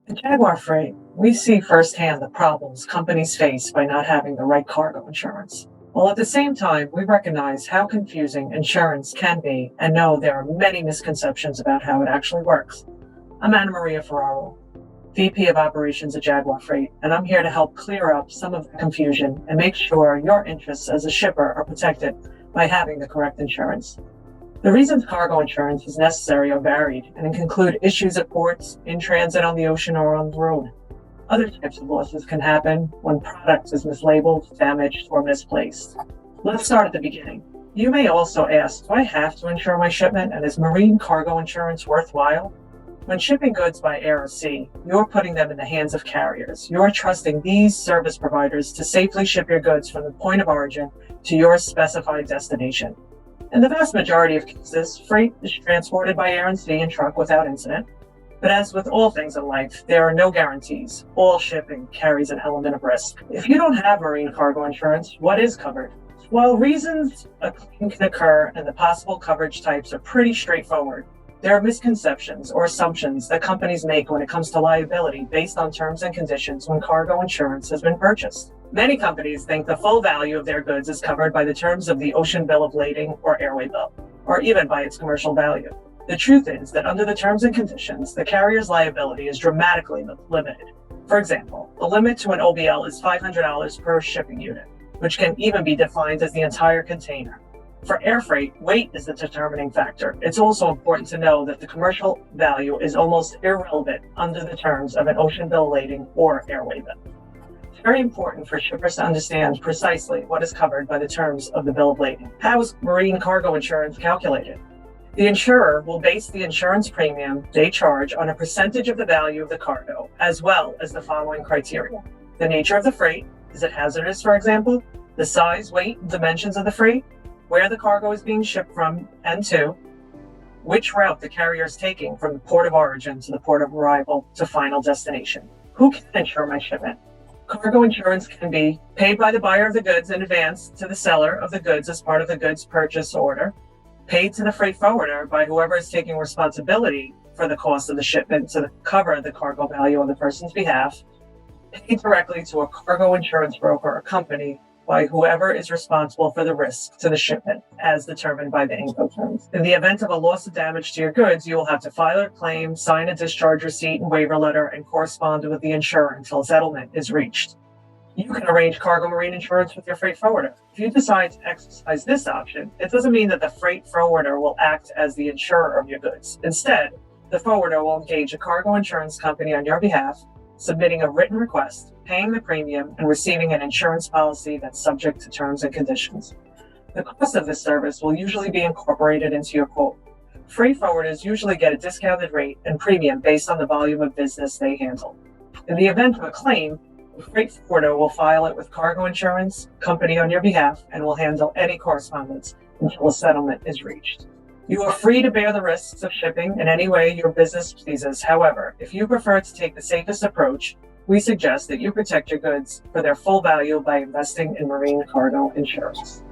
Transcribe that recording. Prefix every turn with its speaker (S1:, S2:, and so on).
S1: At Jaguar Freight, we see firsthand the problems companies face by not having the right cargo insurance. While at the same time, we recognize how confusing insurance can be and know there are many misconceptions about how it actually works. I'm Anna Maria Ferraro, VP of Operations at Jaguar Freight, and I'm here to help clear up some of the confusion and make sure your interests as a shipper are protected by having the correct insurance. The reasons cargo insurance is necessary are varied and can include issues at ports, in transit on the ocean, or on the road. Other types of losses can happen when product is mislabeled, damaged, or misplaced. Let's start at the beginning. You may also ask, do I have to insure my shipment, and is marine cargo insurance worthwhile? When shipping goods by air or sea, you're putting them in the hands of carriers. You're trusting these service providers to safely ship your goods from the point of origin to your specified destination. In the vast majority of cases, freight is transported by air and sea and truck without incident. But as with all things in life, there are no guarantees. All shipping carries an element of risk. If you don't have marine cargo insurance, what is covered? While reasons a claim can occur and the possible coverage types are pretty straightforward, there are misconceptions or assumptions that companies make when it comes to liability based on terms and conditions when cargo insurance has been purchased. Many companies think the full value of their goods is covered by the terms of the ocean bill of lading or airway bill, or even by its commercial value. The truth is that under the terms and conditions, the carrier's liability is dramatically limited. For example, the limit to an OBL is $500 per shipping unit, which can even be defined as the entire container. For air freight, weight is the determining factor. It's also important to know that the commercial value is almost irrelevant under the terms of an ocean bill of lading or airway bill. It's very important for shippers to understand precisely what is covered by the terms of the bill of lading. How is marine cargo insurance calculated? The insurer will base the insurance premium they charge on a percentage of the value of the cargo, as well as the following criteria: the nature of the freight, is it hazardous, for example? The size, weight, and dimensions of the freight, where the cargo is being shipped from and to, which route the carrier is taking from the port of origin to the port of arrival to final destination. Who can insure my shipment? Cargo insurance can be paid by the buyer of the goods in advance to the seller of the goods as part of the goods purchase order, paid to the freight forwarder by whoever is taking responsibility for the cost of the shipment to cover the cargo value on the person's behalf, paid directly to a cargo insurance broker or company by whoever is responsible for the risk to the shipment, as determined by the Incoterms. In the event of a loss or damage to your goods, you will have to file a claim, sign a discharge receipt and waiver letter, and correspond with the insurer until settlement is reached. You can arrange cargo marine insurance with your freight forwarder. If you decide to exercise this option, it doesn't mean that the freight forwarder will act as the insurer of your goods. Instead, the forwarder will engage a cargo insurance company on your behalf, submitting a written request, paying the premium, and receiving an insurance policy that's subject to terms and conditions. The cost of this service will usually be incorporated into your quote. Freight forwarders usually get a discounted rate and premium based on the volume of business they handle. In the event of a claim, the freight forwarder will file it with cargo insurance company on your behalf and will handle any correspondence until a settlement is reached. You are free to bear the risks of shipping in any way your business pleases. However, if you prefer to take the safest approach, we suggest that you protect your goods for their full value by investing in marine cargo insurance.